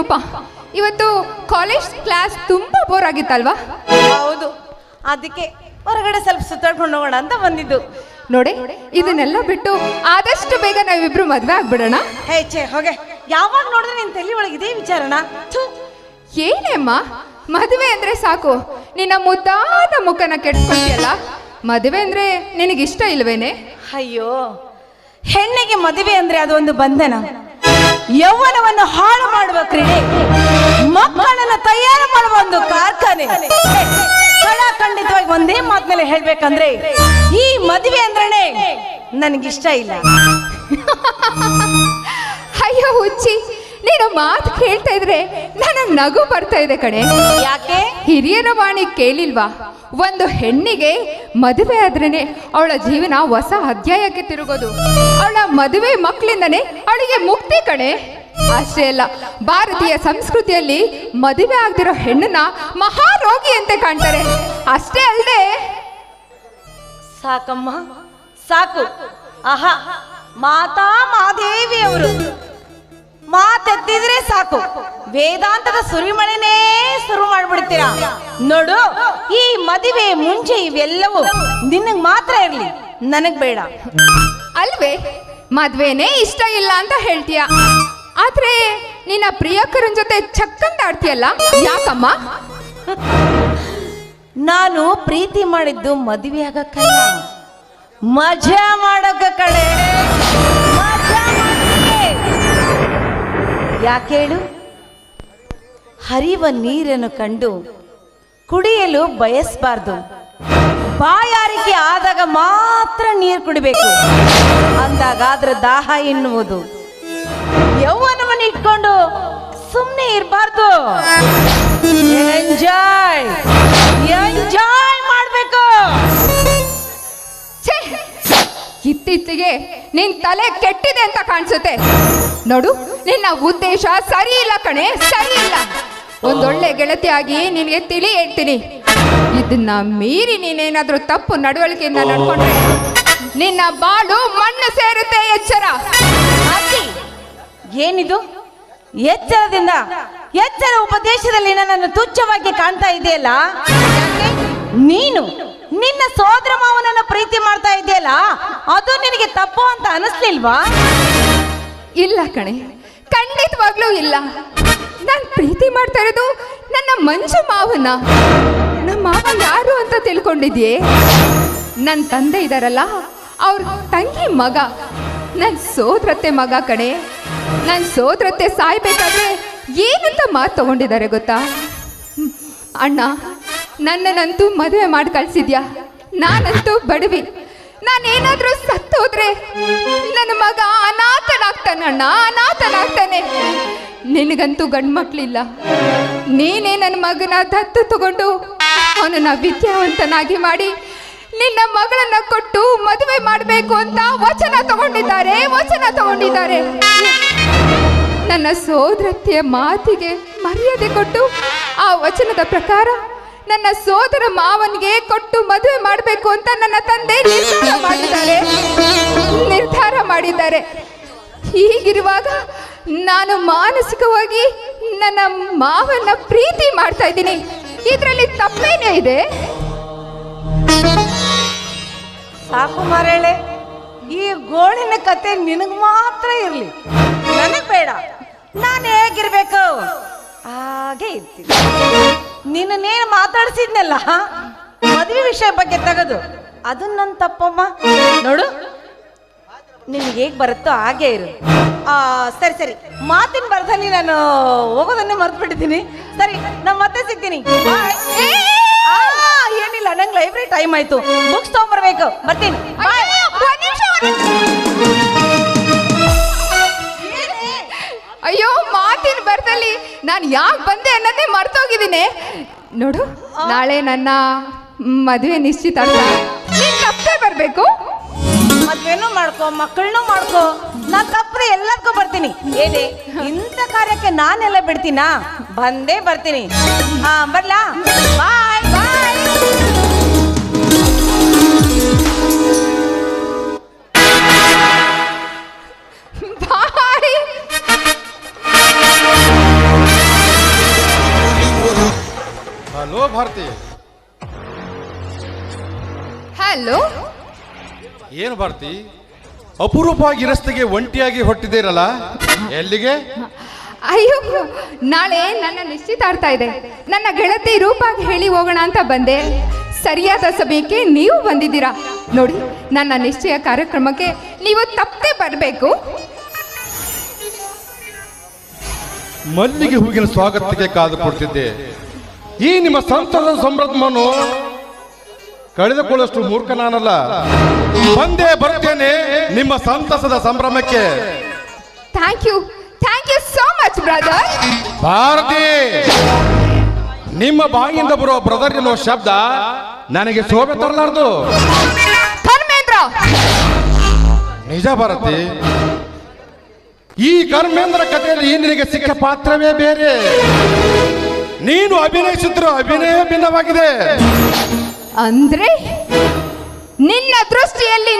ರೂಪ, ಇವತ್ತು college class ತುಂಬಾ ಬೋರ್ ಆಗಿತ್ತಲ್ವಾ? ಹೌದು, ಅದಕ್ಕೆ ಹೊರಗಡೆ ಸ್ವಲ್ಪ ಸುತ್ತಾಡ್ಕೊಂಡು ಹೋಗೋಣ ಅಂತ ಬಂದಿದ್ದು. ನೋಡಿ, ಇದನ್ನೆಲ್ಲ ಬಿಟ್ಟು ಆದಷ್ಟು ಬೇಗ ನಾವಿಬ್ರು ಮದ್ವೆ ಆಗ್ಬಿಡೋಣ. ಹೇ ಛೇ ಹೋಗೆ, ಯಾವಾಗ ನೋಡಿದ್ರೆ ನಿನ್ ತಲೆ ಒಳಗೆ ಇದೇ ವಿಚಾರಣ. ಏನೇಮ್ಮ, ಮದುವೆ ಅಂದ್ರೆ ಸಾಕು ನಿನ್ನ ಮುದ್ದಾದ ಮುಖನ ಕೆಡ್ಸ್ಕೊಳ್ತೀಯಲ್ಲ, ಮದುವೆ ಅಂದ್ರೆ ನಿನಗಿಷ್ಟ ಇಲ್ವೇನೆ? ಅಯ್ಯೋ, ಹೆಣ್ಣಿಗೆ ಮದುವೆ ಅಂದ್ರೆ ಅದೊಂದು ಬಂಧನ, ಯೌವನವನ್ನು ಹಾಳು ಮಾಡುವ ಕ್ರೀಡೆ, ಮಕ್ಕಳನ್ನು ತಯಾರು ಮಾಡುವ ಒಂದು ಕಾರ್ಖಾನೆ. ಖಂಡಿತವಾಗಿ ಒಂದೇ ಮಾತಿನಲ್ಲಿ ಹೇಳ್ಬೇಕಂದ್ರೆ ಈ ಮದುವೆ ಅಂದ್ರೇನೆ ನನಗಿಷ್ಟ ಇಲ್ಲ. ಅಯ್ಯೋ ಹುಚ್ಚಿ, ನೀನು ಮಾತು ಕೇಳ್ತಾ ಇದ್ರೆ ನನಗೆ ನಗು ಬರ್ತಾ ಇದೆ ಕಣೆ. ಯಾಕೆ? ಹಿರಿಯರ ವಾಣಿ ಕೇಳಿಲ್ವಾ? ಒಂದು ಹೆಣ್ಣಿಗೆ ಮದುವೆ ಆದ್ರೇನೆ ಅವಳ ಜೀವನ ಹೊಸ ಅಧ್ಯಾಯಕ್ಕೆ ತಿರುಗೋದು. ಅವಳ ಮದುವೆ ಮಕ್ಕಳಿಂದನೇ ಅವಳಿಗೆ ಮುಕ್ತಿ ಕಣೆ. ಅಷ್ಟೇ ಅಲ್ಲ, ಭಾರತೀಯ ಸಂಸ್ಕೃತಿಯಲ್ಲಿ ಮದುವೆ ಆಗದಿರೋ ಹೆಣ್ಣನ್ನ ಮಹಾರೋಗಿ ಅಂತ ಕಾಣ್ತಾರೆ. ಅಷ್ಟೇ ಅಲ್ಲದೆ, ಸಾಕಮ್ಮ ಸಾಕು. ಆಹಾ, ಮಾತಾ ಮಾದೇವಿ ಅವರು ಮಾತೆತ್ತಿದ್ರೆ ಸಾಕು, ವೇದಾಂತದ ಸುರಿಮಳೆನೇ ಶುರು ಮಾಡ್ಬಿಡ್ತೀರಾ. ನೋಡು, ಈ ಮದುವೆ ಮುಂಚೆ ಇವೆಲ್ಲವೂ ನಿನಗ್ ಮಾತ್ರ ಇರ್ಲಿ, ನನಗ್ ಬೇಡ ಅಲ್ವೇ? ಮದ್ವೆನೇ ಇಷ್ಟ ಇಲ್ಲ ಅಂತ ಹೇಳ್ತೀಯ, ಆದ್ರೆ ನಿನ್ನ ಪ್ರಿಯಕರನ್ ಜೊತೆ ಚಕ್ಕಂತ ಆಡ್ತೀಯಲ್ಲ, ಯಾಕಮ್ಮ? ನಾನು ಪ್ರೀತಿ ಮಾಡಿದ್ದು ಮದುವೆ ಆಗಕ್ಕಲ್ಲ, ಮಜಾ ಮಾಡೋಕ ಕಡೆ. ಯಾಕೇಳು? ಹರಿಯುವ ನೀರನ್ನು ಕಂಡು ಕುಡಿಯಲು ಬಯಸಬಾರ್ದು, ಬಾಯಾರಿಕೆ ಆದಾಗ ಮಾತ್ರ ನೀರು ಕುಡಿಬೇಕು, ಅಂದಾಗ ಅದ್ರ ದಾಹ ಎನ್ನುವುದು. ಯೌವನವನ್ನು ಇಟ್ಕೊಂಡು ಸುಮ್ಮನೆ ಇರಬಾರ್ದು, ಎಂಜಾಯ್ ಎಂಜಾಯ್ ಮಾಡಬೇಕು. ಇತ್ತೀಚೆಗೆ ನಿನ್ ತಲೆ ಕೆಟ್ಟಿದೆ ಅಂತ ಕಾಣಿಸುತ್ತೆ. ನೋಡು, ನಿನ್ನ ಉದ್ದೇಶ ಸರಿ ಇಲ್ಲ ಕಣೆ, ಸರಿ ಇಲ್ಲ. ಒಂದೊಳ್ಳೆ ಗೆಳತಿಯಾಗಿ ನಿನಗೆ ತಿಳಿ ಹೇಳ್ತೀನಿ, ಇದನ್ನ ಮೀರಿ ನೀನೇನಾದ್ರೂ ತಪ್ಪು ನಡವಳಿಕೆಯಿಂದ ನಡ್ಕೊಂಡ್ರೆ ನಿನ್ನ ಬಾಳು ಮಣ್ಣು ಸೇರುತ್ತೆ. ಎಚ್ಚರ. ಏನಿದು ಎಚ್ಚರದಿಂದ ಎಚ್ಚರ ಉಪದೇಶದಲ್ಲಿ ನನ್ನನ್ನು ತುಚ್ಛವಾಗಿ ಕಾಣ್ತಾ ಇದೆಯಲ್ಲ? ನೀನು ನಿನ್ನ ಸೋದರ ಮಾವನನ್ನು ಪ್ರೀತಿ ಮಾಡ್ತಾ ಇದೆಯಲ್ಲ, ಅದು ನಿನಗೆ ತಪ್ಪು ಅಂತ ಅನಿಸ್ಲಿಲ್ವಾ? ಇಲ್ಲ ಕಣೆ, ಖಂಡಿತವಾಗ್ಲೂ ಇಲ್ಲ. ನಾನು ಪ್ರೀತಿ ಮಾಡ್ತಾ ಇರೋದು ನನ್ನ ಮಂಜು ಮಾವನ. ನಮ್ಮ ಮಾವ ಯಾರು ಅಂತ ತಿಳ್ಕೊಂಡಿದ್ಯೆ? ನನ್ನ ತಂದೆ ಇದಾರಲ್ಲ, ಅವ್ರ ತಂಗಿ ಮಗ, ನನ್ನ ಸೋದರತ್ತೆ ಮಗ ಕಣೆ. ನನ್ನ ಸೋದರತ್ತೆ ಸಾಯ್ಬೇಕಾದ್ರೆ ಏನಂತ ಮಾತು ತಗೊಂಡಿದ್ದಾರೆ ಗೊತ್ತಾ? ಅಣ್ಣ, ನನ್ನನ್ನಂತೂ ಮದುವೆ ಮಾಡಿ ಕಳ್ಸಿದ್ಯಾ, ನಾನಂತೂ ಬಡವಿ, ನಾನೇನಾದ್ರೂ ಸತ್ತೋದ್ರೆ ನನ್ನ ಮಗ ಅನಾಥನಾಗ್ತಾನೆ ಅಣ್ಣ, ಅನಾಥನಾಗ್ತಾನೆ. ನಿನಗಂತೂ ಗಂಡು ಮಕ್ಕಳಿಲ್ಲ, ನೀನೇ ನನ್ನ ಮಗನ ದತ್ತು ತಗೊಂಡು ಅವನನ್ನ ವಿದ್ಯಾವಂತನಾಗಿ ಮಾಡಿ ನಿನ್ನ ಮಗಳನ್ನ ಕೊಟ್ಟು ಮದುವೆ ಮಾಡಬೇಕು ಅಂತ ವಚನ ತಗೊಂಡಿದ್ದಾರೆ, ವಚನ ತಗೊಂಡಿದ್ದಾರೆ. ನನ್ನ ಸೋದರತ್ತೆಯ ಮಾತಿಗೆ ಮರ್ಯಾದೆ ಕೊಟ್ಟು ಆ ವಚನದ ಪ್ರಕಾರ ನನ್ನ ಸೋದರ ಮಾವನಿಗೆ ಕೊಟ್ಟು ಮದುವೆ ಮಾಡಬೇಕು ಅಂತ ನನ್ನ ತಂದೆ ನಿರ್ಧಾರ ಮಾಡಿದ್ದಾರೆ. ಹೀಗಿರುವಾಗ ನಾನು ಮಾನಸಿಕವಾಗಿ ನನ್ನ ಮಾವನ ಪ್ರೀತಿ ಮಾಡ್ತಾ ಇದ್ದೀನಿ, ಇದರಲ್ಲಿ ತಪ್ಪೇನೇ ಇದೆ? ಸಾಕು ಮಾರೇಳೆ, ಈ ಗೋಳಿನ ಕತೆ ನಿನಗ್ ಮಾತ್ರ ಇರ್ಲಿ, ನನಗ್ ಬೇಡ. ನಾನು ಹೇಗಿರ್ಬೇಕು ಹಾಗೆ ಇರ್ತೀನಿ. ನಿನ್ನೇನು ಮಾತಾಡ್ಸಿದ್ನಲ್ಲ ಮದುವೆ ವಿಷಯ ಬಗ್ಗೆ ತೆಗೆದು, ಅದು ನನ್ನ ತಪ್ಪಮ್ಮ. ನೋಡು, ನಿನ್ಗೆ ಹೇಗೆ ಬರುತ್ತೋ ಹಾಗೆ ಇರು. ಸರಿ ಸರಿ, ಮಾತಿನ ಬರದಲ್ಲಿ ನಾನು ಹೋಗೋದನ್ನೇ ಮರ್ತು ಬಿಟ್ಟಿದ್ದೀನಿ. ಸರಿ, ನಾನು ಮತ್ತೆ ಸಿಗ್ತೀನಿ. ಏನಿಲ್ಲ, ನಂಗೆ ಲೈಬ್ರರಿ ಟೈಮ್ ಆಯ್ತು, ಬುಕ್ಸ್ ತಗೊಂಡ್ಬರ್ಬೇಕು, ಬರ್ತೀನಿ. ಅಯ್ಯೋ, ಮಾತಿನ ಬರದಲ್ಲಿ ನಾನು ಯಾಕೆ ಬಂದೆ ಅನ್ನೋದೇ ಮರ್ತೋಗಿದ್ದೀನಿ. ನೋಡು, ನಾಳೆ ನನ್ನ ಮದುವೆ ನಿಶ್ಚಿತಾರ್ಥ, ನೀನು ತಪ್ಪೇ ಬರಬೇಕು. ಮದ್ವೆನೂ ಮಾಡ್ಕೋ, ಮಕ್ಕಳನ್ನೂ ಮಾಡ್ಕೋ, ನಾನು ತಪ್ಪದೆ ಎಲ್ಲದಕ್ಕೂ ಬರ್ತೀನಿ. ಏನೇ ಇಂಥ ಕಾರ್ಯಕ್ಕೆ ನಾನೆಲ್ಲ ಬಿಡ್ತೀನಾ? ಬಂದೇ ಬರ್ತೀನಿ. ಬರ್ಲಾ? ಬಾಯ್ ಬಾಯ್. ಬಾಯ್. ಏನು ಭಾರತಿ, ಅಪರೂಪವಾಗಿ ರಸ್ತೆಗೆ ಒಂಟಿಯಾಗಿ ಹೊಟ್ಟಿದ್ದೀರಲ್ಲ, ಎಲ್ಲಿಗೆ? ಅಯ್ಯೋ, ನಾಳೆ ನನ್ನ ನಿಶ್ಚಿತಾರ್ಥ ಇದೆ. ನನ್ನ ಗೆಳತಿ ರೂಪಾಗಿ ಹೇಳಿ ಹೋಗೋಣ ಅಂತ ಬಂದೆ. ಸರಿಯಾದ ಸಮಯಕ್ಕೆ ನೀವು ಬಂದಿದ್ದೀರಾ. ನೋಡಿ, ನನ್ನ ನಿಶ್ಚಯ ಕಾರ್ಯಕ್ರಮಕ್ಕೆ ನೀವು ತಪ್ಪದೆ ಬರಬೇಕು. ಮಲ್ಲಿಗೆ ಹೂವಿನ ಸ್ವಾಗತಕ್ಕೆ ಕಾದು ಕೊಡ್ತಿದ್ದೆ. ಈ ನಿಮ್ಮ ಸಂತಸದ ಸಂಭ್ರಮವನ್ನು ಕಳೆದುಕೊಳ್ಳುವಷ್ಟು ಮೂರ್ಖ ನಾನಲ್ಲ. ಬಂದೇ ಬರ್ತೇನೆ ನಿಮ್ಮ ಸಂತಸದ ಸಂಭ್ರಮಕ್ಕೆ. Thank you so much brother. Bharati, ನಿಮ್ಮ ಬಾಯಿಯಿಂದ ಬರುವ ಬ್ರದರ್ ಎನ್ನುವ ಶಬ್ದ ನನಗೆ ಶೋಭೆ ತರಲಾರ್ದು. ಧರ್ಮೇಂದ್ರ, ನಿಜ ಭಾರತಿ, ಈ ಕರ್ಮೇಂದ್ರ ಕಥೆಯಲ್ಲಿ ನಿನಗೆ ಸಿಕ್ಕ ಪಾತ್ರವೇ ಬೇರೆ. ನೀನು ಅಭಿನಯಿಸಿದ್ರು ಅಭಿನಯ ಭಿನ್ನವಾಗಿದೆ. ಅಂದ್ರೆ ನಿನ್ನ ದೃಷ್ಟಿಯಲ್ಲಿ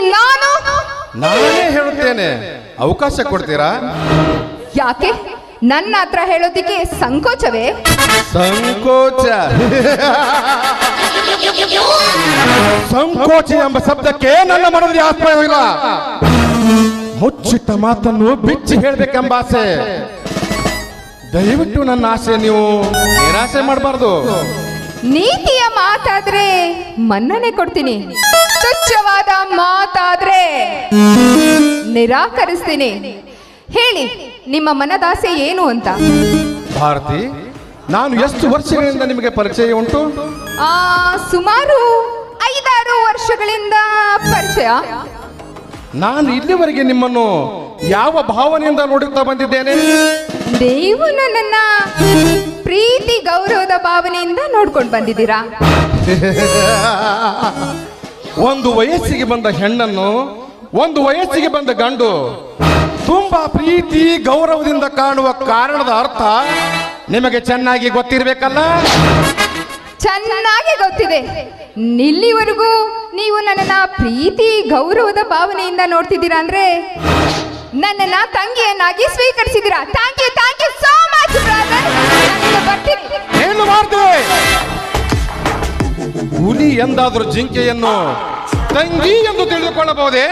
ನಾನೇ ಹೇಳುತ್ತೇನೆ, ಅವಕಾಶ ಕೊಡ್ತೀರಾ? ಯಾಕೆ ನನ್ನ ಹತ್ರ ಹೇಳೋದಿಕ್ಕೆ ಸಂಕೋಚವೇ? ಸಂಕೋಚ ಸಂಕೋಚ ಎಂಬ ಶಬ್ದಕ್ಕೆ ನನ್ನ ಮನದಲ್ಲಿ ಆಸ್ಪದವಿಲ್ಲ. ಮುಚ್ಚಿಟ್ಟ ಮಾತನ್ನು ಬಿಚ್ಚಿ ಹೇಳಬೇಕೆಂಬ ಆಸೆ. ದಯವಿಟ್ಟು ನನ್ನ ಆಸೆ ನೀವು ನಿರಾಸೆ ಮಾಡಬಾರ್ದು. ನೀತಿಯ ಮಾತಾದ್ರೆ ಮನ್ನಣೆ ಕೊಡ್ತೀನಿ, ತುಚ್ಛವಾದ ಮಾತಾದ್ರೆ ನಿರಾಕರಿಸ್ತೀನಿ. ಹೇಳಿ, ನಿಮ್ಮ ಮನದಾಸೆ ಏನು ಅಂತ? ಭಾರತಿ, ನಾನು ಎಷ್ಟು ವರ್ಷಗಳಿಂದ ನಿಮಗೆ ಪರಿಚಯ ಉಂಟು? ಸುಮಾರು 5-6 ವರ್ಷಗಳಿಂದ ಪರಿಚಯ. ನಾನು ಇಲ್ಲಿವರೆಗೆ ನಿಮ್ಮನ್ನು ಯಾವ ಭಾವನೆಯಿಂದ ನೋಡುತ್ತಾ ಬಂದಿದ್ದೇನೆ? ನೀವು ನನ್ನನ್ನ ಪ್ರೀತಿ ಗೌರವದ ಭಾವನೆಯಿಂದ ನೋಡ್ಕೊಂಡು ಬಂದಿದ್ದೀರಾ. ಒಂದು ವಯಸ್ಸಿಗೆ ಬಂದ ಹೆಣ್ಣನ್ನು, ಒಂದು ವಯಸ್ಸಿಗೆ ಬಂದ ಗಂಡು ತುಂಬಾ ಪ್ರೀತಿ ಗೌರವದಿಂದ ಕಾಣುವ ಕಾರಣದ ಅರ್ಥ ನಿಮಗೆ ಚೆನ್ನಾಗಿ ಗೊತ್ತಿರಬೇಕಲ್ಲ? ಚೆನ್ನಾಗಿ ಗೊತ್ತಿದೆ. ಇಲ್ಲಿವರೆಗೂ ನೀವು ನನ್ನನ್ನ ಪ್ರೀತಿ ಗೌರವದ ಭಾವನೆಯಿಂದ ನೋಡ್ತಿದ್ದೀರಾ ಅಂದ್ರೆ ನನ್ನನ್ನ ತಂಗಿಯನ್ನಾಗಿ ಸ್ವೀಕರಿಸಿದ್ದೀರಾ. Thank you so much brother. ಬರ್ತೀನಿ. ಏನು ಮಾಡ್ತೇವೆ? ಹುಲಿ ಎಂದಾದ್ರೂ ಜಿಂಕೆಯನ್ನು ತಂಗಿ ಎಂದು ತಿಳಿದುಕೊಳ್ಳಬಹುದೇ?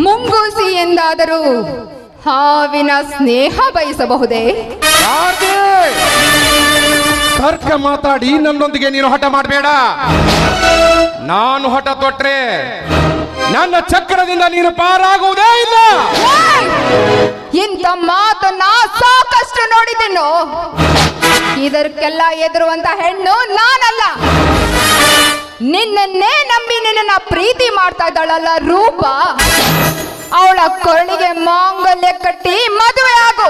ಮುಂಗೂಸಿ ಎಂದಾದರೂ ಹಾವಿನ ಸ್ನೇಹ ಬಯಸಬಹುದೇ? ತರ್ಕ ಮಾತಾಡಿ ನನ್ನೊಂದಿಗೆ ನೀನು ಹಠ ಮಾಡಬೇಡ. ನಾನು ಹಠ ತೊಟ್ರೆ ನನ್ನ ಚಕ್ರದಿಂದ ನೀನು ಪಾರಾಗುವುದೇ ಇಲ್ಲ. ಇಂಥ ಮಾತನ್ನ ಸಾಕಷ್ಟು ನೋಡಿದ್ದೇನು. ಇದಕ್ಕೆಲ್ಲ ಎದುರುವಂತ ಹೆಣ್ಣು ನಾನಲ್ಲ. ನಿನ್ನನ್ನೇ ನಂಬಿ ನಿನ್ನ ಪ್ರೀತಿ ಮಾಡ್ತಾ ಇದ್ದಾಳಲ್ಲ ರೂಪ, ಅವಳ ಕೊರಳಿಗೆ ಮಾಂಗಲ್ಯ ಕಟ್ಟಿ ಮದುವೆ ಆಗು.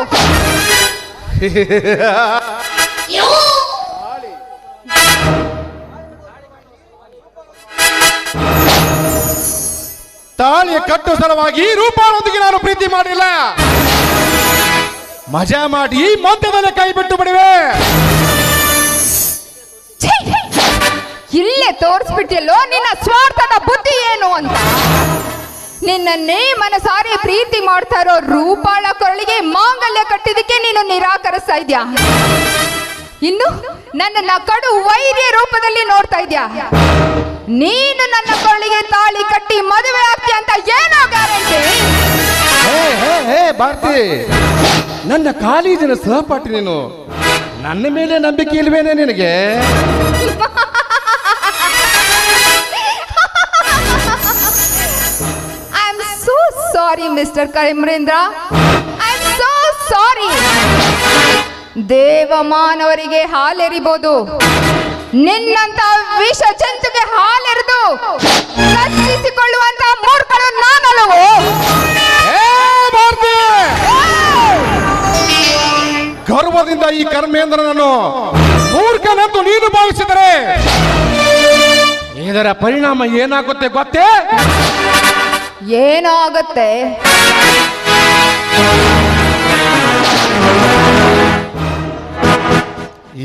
ತಾಳಿಯ ಕಟ್ಟು ಸಲುವಾಗಿ ರೂಪಾಳೊಂದಿಗೆ ನಾನು ಪ್ರೀತಿ ಮಾಡಿಲ್ಲ. ಮಜಾ ಮಾಡಿ ಮಧ್ಯದಲ್ಲಿ ಕೈ ಬಿಟ್ಟು ಬಿಡುವೆ. ಇಲ್ಲೇ ತೋರಿಸ್ಬಿಟ್ಟಿಲ್ಲೋ ನಿನ್ನ ಸ್ವಾರ್ಥದ ಬುದ್ಧಿ ಏನು ಅಂತ. ನಿನ್ನನ್ನೇ ಮನಸಾರಿ ಪ್ರೀತಿ ಮಾಡ್ತಾ ಇರೋ ರೂಪಾಳ ಕೊರಳಿಗೆ ಮಾಂಗಲ್ಯ ಕಟ್ಟಿದಕ್ಕೆ ನೀನು ನಿರಾಕರಿಸ್ತಾ ಇದ್ಯಾ. ಇನ್ನು ನನ್ನನ್ನ ಕಡು ವೈರ್ಯ ರೂಪದಲ್ಲಿ ನೋಡ್ತಾ ಇದ್ಯಾ. ನೀನು ನನ್ನ ಕೊರಳಿಗೆ ತಾಳಿ ಕಟ್ಟಿ ಮದುವೆ ಆಗ್ತೀಯ ಅಂತ ಏನೋ ಗ್ಯಾರಂಟಿ? ಭಾರತಿ, ನನ್ನ ಕಾಲೇಜಿನ ಸಹಪಾಠಿ ನೀನು. ನನ್ನ ಮೇಲೆ ನಂಬಿಕೆ ಇಲ್ವೇನೆ ನಿನಗೆ? I am so sorry mister Karendra. I am so sorry. ದೇವಮಾನವರಿಗೆ ಹಾಲೆರಿಬಹುದು, ನಿನ್ನಂತ ವಿಷ ಜಂತುಗೆ ಹಾಲೆರೆದು ರಕ್ಷಿಸಿಕೊಳ್ಳುವಂತ ಮೂರ್ಖರು ನಾನಲ್ಲವೋ? ಗರ್ವದಿಂದ ಈ ಕರ್ಮೇಂದ್ರನನ್ನು ಮೂರ್ಖನೆಂದು ನೀನು ಭಾವಿಸಿದರೆ ಇದರ ಪರಿಣಾಮ ಏನಾಗುತ್ತೆ ಗೊತ್ತೇ? ಏನೋ ಆಗುತ್ತೆ.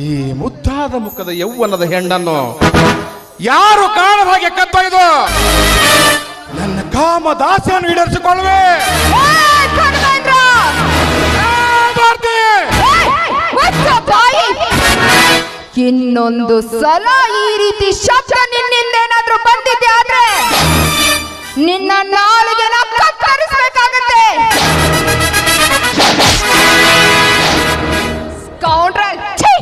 ಈ ಮುದ್ದಾದ ಮುಖದ ಯೌವನದ ಹೆಣ್ಣನ್ನು ಯಾರು ಕಾಣದ ಹಾಗೆ ಕತ್ತೊಯ್ದು ನನ್ನ ಕಾಮದಾಸೆಯನ್ನು ಈಡೇರಿಸಿಕೊಳ್ಳುವೆ. ಇನ್ನೊಂದು ಸಲ ಈ ರೀತಿ ಶಬ್ದ ನಿನ್ನಿಂದ ಏನಾದ್ರೂ ಬಂದಿದ್ದೆ ಆದ್ರೆ ನಿನ್ನ ನಾಲಿಗೆನ ಕತ್ತರಿಸಬೇಕಾಗತ್ತೆ. ಸ್ಕೌಂಡ್ರಲ್. ಛೀ!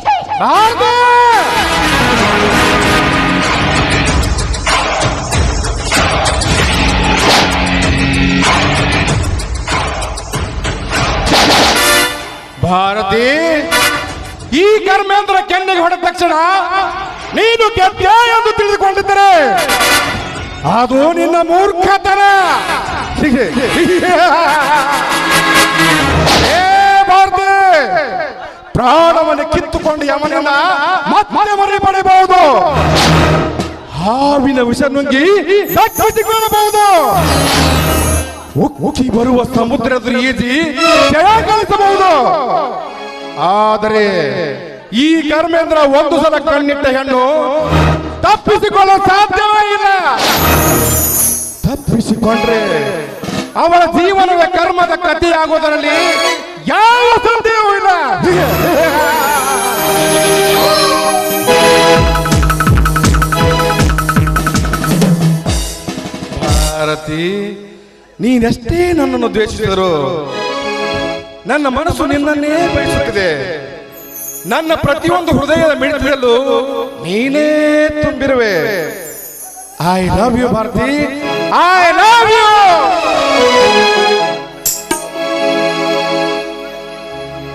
ಭಾರತಿ, ಈ ಕರ್ಮೇಂದ್ರ ಕೆನ್ನೆಗೆ ಹೊಡೆದ ತಕ್ಷಣ ನೀನು ಗೆದ್ದೆ ಎಂದು ತಿಳಿದುಕೊಂಡಿದ್ದರೆ ಅದು ನಿನ್ನ ಮೂರ್ಖತನ. ಏ ಭಾರತಿ, ಪ್ರಾಣವನ್ನು ಕಿತ್ತುಕೊಂಡು ಯಮನನ್ನ ಮತ್ತೆ ಮರಿ ಪಡೆಯಬಹುದು. ಹಾವಿನ ವಿಷ ನುಂಗಿ ತಪ್ಪಿಸಿಕೊಳ್ಳಬಹುದು. ಉಕ್ಕಿ ಬರುವ ಸಮುದ್ರದ ಈಜಿ ಜಯ ಗಳಿಸಬಹುದು. ಆದರೆ ಈ ಕರ್ಮೇಂದ್ರ ಒಂದು ಸಲ ಕಣ್ಣಿಟ್ಟ ಹೆಣ್ಣು ತಪ್ಪಿಸಿಕೊಳ್ಳಲು ಸಾಧ್ಯವೇ ಇಲ್ಲ. ತಪ್ಪಿಸಿಕೊಂಡ್ರೆ ಅವಳ ಜೀವನದ ಕರ್ಮದ ಕಥೆಯಾಗುವುದರಲ್ಲಿ ಯಾವ ಸಂದೇಹವೂ ಇಲ್ಲ. ಭಾರತಿ, ನೀನೆಷ್ಟೇ ನನ್ನನ್ನು ದ್ವೇಷಿಸಿದರು ನನ್ನ ಮನಸ್ಸು ನಿನ್ನನ್ನೇ ಬಯಸುತ್ತದೆ. ನನ್ನ ಪ್ರತಿಯೊಂದು ಹೃದಯದ ಮಿಡಿತದಲ್ಲೂ ನೀನೇ ತುಂಬಿರುವೆ. I love you Bharati, I love you.